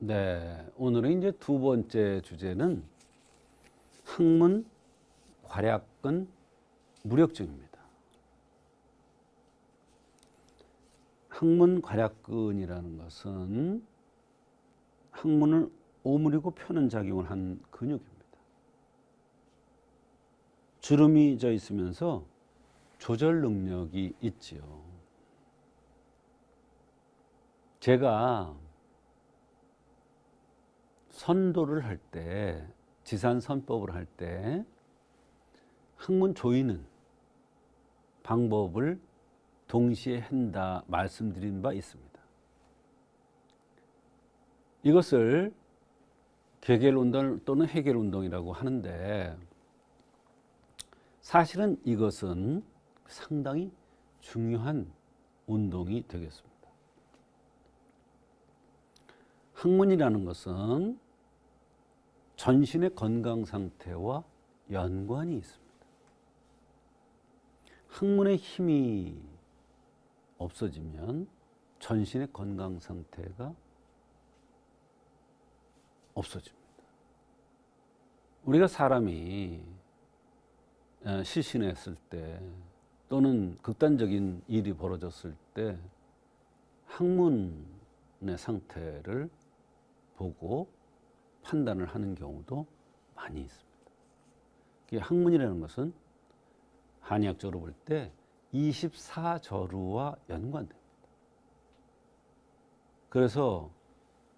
네, 오늘은 이제 두 번째 주제는 학문 괄약근 무력증입니다. 학문 괄약근이라는 것은 학문을 오므리고 펴는 작용을 한 근육입니다. 주름이 져 있으면서 조절 능력이 있지요. 제가 선도를 할 때, 지산선법을 할 때 학문 조이는 방법을 동시에 한다 말씀드린 바 있습니다. 이것을 괴겔운동 또는 해겔운동이라고 하는데 사실은 이것은 상당히 중요한 운동이 되겠습니다. 학문이라는 것은 전신의 건강 상태와 연관이 있습니다. 학문의 힘이 없어지면 전신의 건강 상태가 없어집니다. 우리가 사람이 실신했을 때 또는 극단적인 일이 벌어졌을 때 학문의 상태를 보고 판단을 하는 경우도 많이 있습니다. 학문이라는 것은 한의학적으로 볼 때 24저루와 연관됩니다. 그래서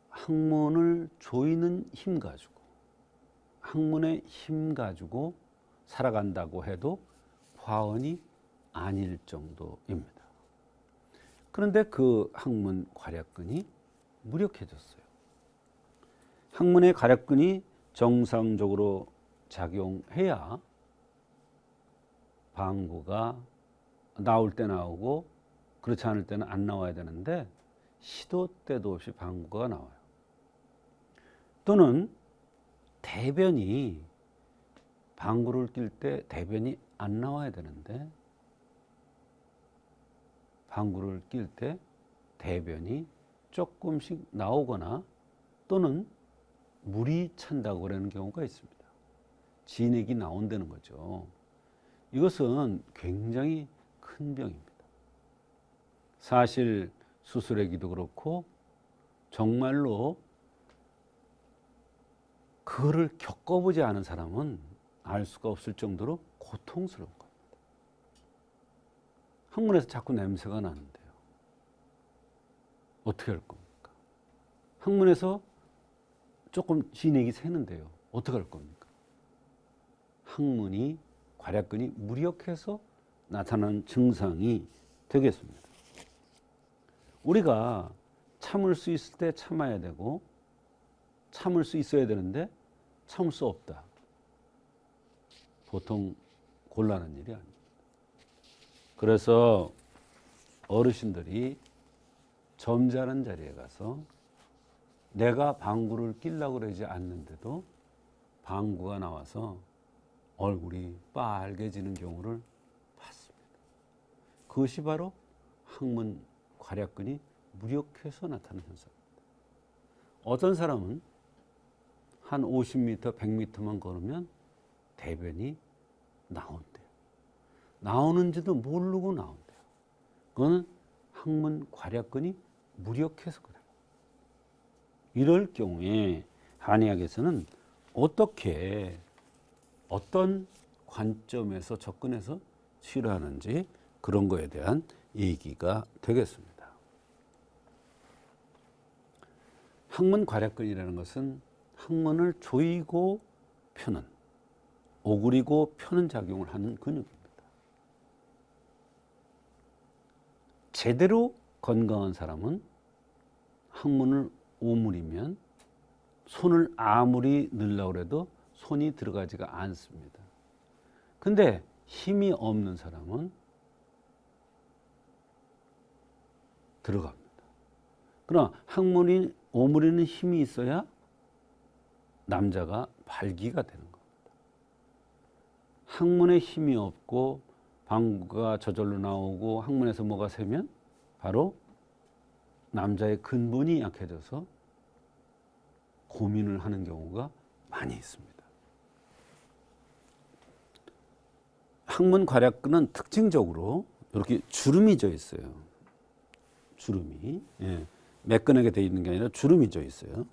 학문을 조이는 힘 가지고, 학문의 힘 가지고 살아간다고 해도 과언이 아닐 정도입니다. 그런데 그 학문 괄약근이 무력해졌어요. 학문의 괄약근이 정상적으로 작용해야 방구가 나올 때 나오고 그렇지 않을 때는 안 나와야 되는데 시도 때도 없이 방구가 나와요. 또는 대변이 방구를 낄 때 대변이 안 나와야 되는데 방구를 낄 때 대변이 조금씩 나오거나 또는 물이 찬다고 그러는 경우가 있습니다. 진액이 나온다는 거죠. 이것은 굉장히 큰 병입니다. 사실 수술하기도 그렇고 정말로 그거를 겪어보지 않은 사람은 알 수가 없을 정도로 고통스러운 겁니다. 학문에서 자꾸 냄새가 나는데요. 어떻게 할 겁니까? 학문에서 조금 진액이 새는데요. 어떻게 할 겁니까? 학문이 괄약근이 무력해서 나타나는 증상이 되겠습니다. 우리가 참을 수 있을 때 참아야 되고 참을 수 있어야 되는데 참을 수 없다. 보통 곤란한 일이 아닙니다. 그래서 어르신들이 점잖은 자리에 가서 내가 방구를 끼려고 그러지 않는데도 방구가 나와서 얼굴이 빨개지는 경우를 봤습니다. 그것이 바로 학문 괄약근이 무력해서 나타나는 현상입니다. 어떤 사람은 한 50m, 100m만 걸으면 대변이 나온대요. 나오는지도 모르고 나온대요. 그거는 학문 괄약근이 무력해서 그래요. 이럴 경우에 한의학에서는 어떻게 어떤 관점에서 접근해서 치료하는지 그런 거에 대한 얘기가 되겠습니다. 학문 괄약근이라는 것은 학문을 조이고 펴는, 오그리고 펴는 작용을 하는 근육입니다. 제대로 건강한 사람은 학문을 오므리면 손을 아무리 넣으려고 해도 손이 들어가지가 않습니다. 근데 힘이 없는 사람은 들어갑니다. 그러나 학문이 오므리는 힘이 있어야 남자가 발기가 되는 겁니다. 학문에 힘이 없고 방구가 저절로 나오고 학문에서 뭐가 새면 바로 남자의 근본이 약해져서 고민을 하는 경우가 많이 있습니다. 항문 괄약근은 특징적으로 이렇게 주름이 져 있어요. 주름이. 예. 매끈하게 되어 있는 게 아니라 주름이 져 있어요.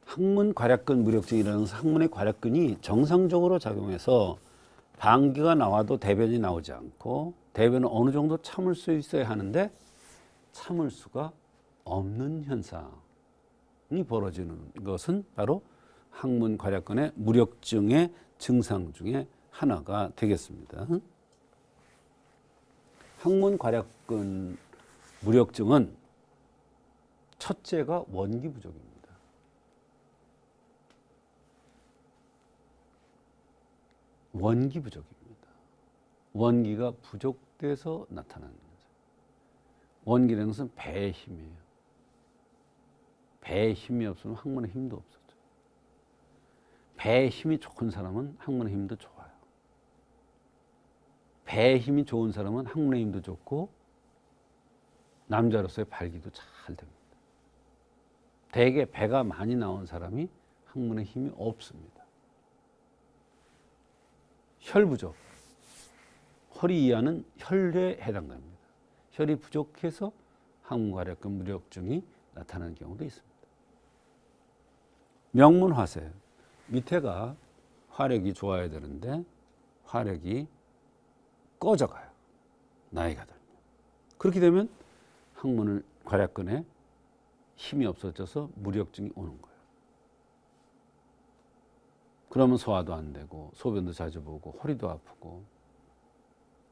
항문 괄약근 무력증이라는 것은 항문의 괄약근이 정상적으로 작용해서 방귀가 나와도 대변이 나오지 않고 대변은 어느 정도 참을 수 있어야 하는데 참을 수가 없는 현상이 벌어지는 것은 바로 항문 괄약근의 무력증의 증상 중에 하나가 되겠습니다. 항문 괄약근 무력증은 첫째가 원기 부족입니다. 원기 부족입니다. 원기가 부족돼서 나타나는 거죠. 원기라는 것은 배의 힘이에요. 배의 힘이 없으면 항문의 힘도 없었죠. 배의 힘이 좋은 사람은 항문의 힘도 좋아요. 배의 힘이 좋은 사람은 항문의 힘도 좋고 남자로서의 발기도 잘 됩니다. 대개 배가 많이 나온 사람이 항문의 힘이 없습니다. 혈 부족, 허리 이하는 혈에 해당됩니다. 혈이 부족해서 항문 괄약근 무력증이 나타나는 경우도 있습니다. 명문화세, 밑에가 화력이 좋아야 되는데 화력이 꺼져가요. 나이가 들면. 그렇게 되면 항문 괄약근에 힘이 없어져서 무력증이 오는 거예요. 그러면 소화도 안 되고 소변도 자주 보고 허리도 아프고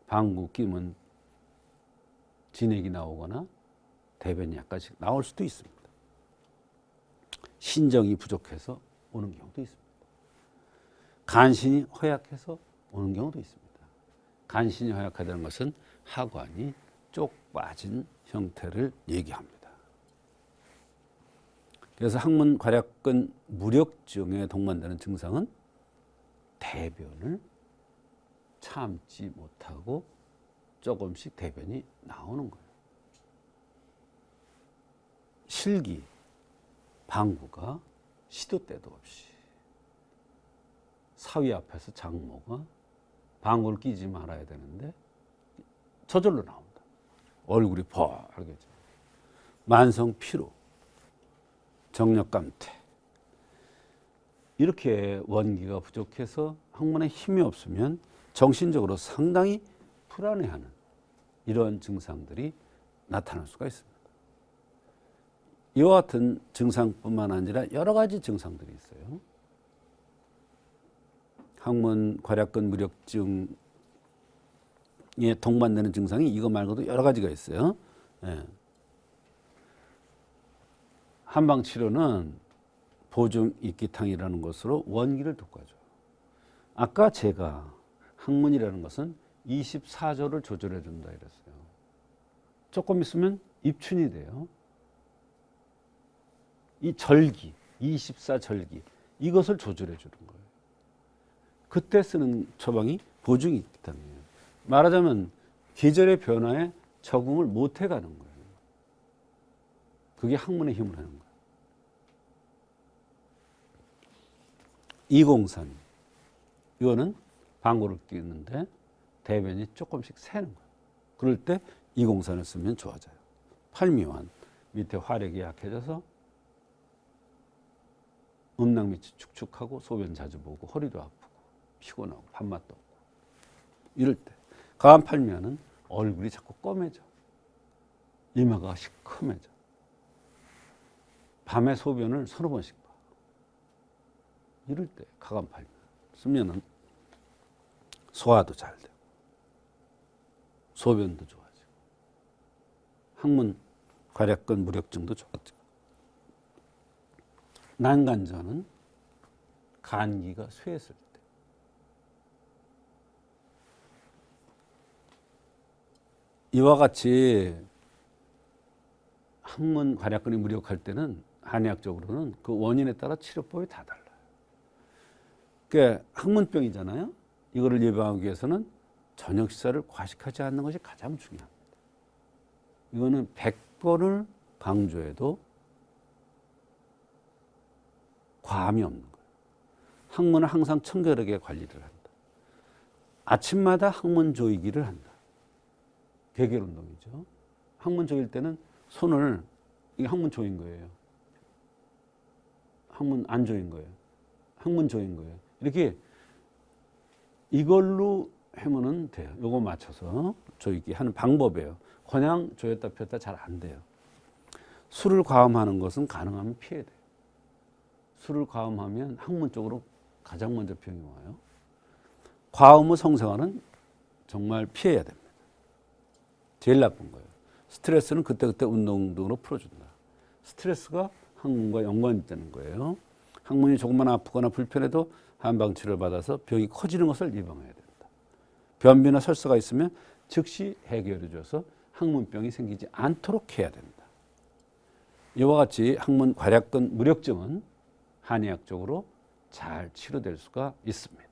방구 끼면 진액이 나오거나 대변이 약간씩 나올 수도 있습니다. 신정이 부족해서 오는 경우도 있습니다. 간신이 허약해서 오는 경우도 있습니다. 간신이 허약하다는 것은 하관이 쪽 빠진 형태를 얘기합니다. 그래서 항문 괄약근 무력증에 동반되는 증상은 대변을 참지 못하고 조금씩 대변이 나오는 거예요. 실기, 방구가 시도 때도 없이 사위 앞에서 장모가 방구를 끼지 말아야 되는데 저절로 나온다. 얼굴이 펄개져. 만성 피로, 정력 감퇴. 이렇게 원기가 부족해서 항문에 힘이 없으면 정신적으로 상당히 불안해하는 이런 증상들이 나타날 수가 있습니다. 이와 같은 증상뿐만 아니라 여러 가지 증상들이 있어요. 항문 괄약근 무력증에 동반되는 증상이 이거 말고도 여러 가지가 있어요. 예. 한방 치료는 보중 입기탕이라는 것으로 원기를 돋궈줘요. 아까 제가 항문이라는 것은 24조를 조절해 준다 이랬어요. 조금 있으면 입춘이 돼요. 이 절기, 24절기 이것을 조절해 주는 거예요. 그때 쓰는 처방이 보중 입기탕이에요. 말하자면 계절의 변화에 적응을 못 해가는 거예요. 그게 항문의 힘을 하는 거예요. 이공산 이거는 방구를 끼는데 대변이 조금씩 새는 거예요. 그럴 때 이공산을 쓰면 좋아져요. 팔미환 밑에 화력이 약해져서 음낭 밑이 축축하고 소변 자주 보고 허리도 아프고 피곤하고 밥맛도 없고 이럴 때 가암팔미환은 얼굴이 자꾸 검해져. 이마가 시커매져. 밤에 소변을 서너 번씩 봐. 이럴 때 가암팔미환 쓰면은 소화도 잘 되고 소변도 좋아지고 항문 괄약근 무력증도 좋아지고 난간전은 간기가 쇠했을 때 이와 같이 항문 괄약근이 무력할 때는 한의학적으로는 그 원인에 따라 치료법이 다 달라요. 그러니까 항문병이잖아요. 이거를 예방하기 위해서는 저녁 식사를 과식하지 않는 것이 가장 중요합니다. 이거는 100번을 강조해도 과암이 없는 거예요. 항문은 항상 청결하게 관리를 한다. 아침마다 항문 조이기를 한다. 개결 운동이죠. 항문 조일 때는 손을, 이게 항문 조인 거예요. 항문 안 조인 거예요. 항문 조인 거예요. 이렇게 이걸로 하면은 돼요. 요거 맞춰서 조이기 하는 방법이에요. 그냥 조였다 폈다 잘 안 돼요. 술을 과음하는 것은 가능하면 피해야 돼요. 술을 과음하면 항문 쪽으로 가장 먼저 병이 와요. 과음 후 성생활은 정말 피해야 됩니다. 제일 나쁜 거예요. 스트레스는 그때그때 운동 등으로 풀어준다. 스트레스가 항문과 연관이 있다는 거예요. 항문이 조금만 아프거나 불편해도 한방치료를 받아서 병이 커지는 것을 예방해야 된다. 변비나 설사가 있으면 즉시 해결해 줘서 항문병이 생기지 않도록 해야 된다. 이와 같이 항문 괄약근 무력증은 한의학적으로 잘 치료될 수가 있습니다.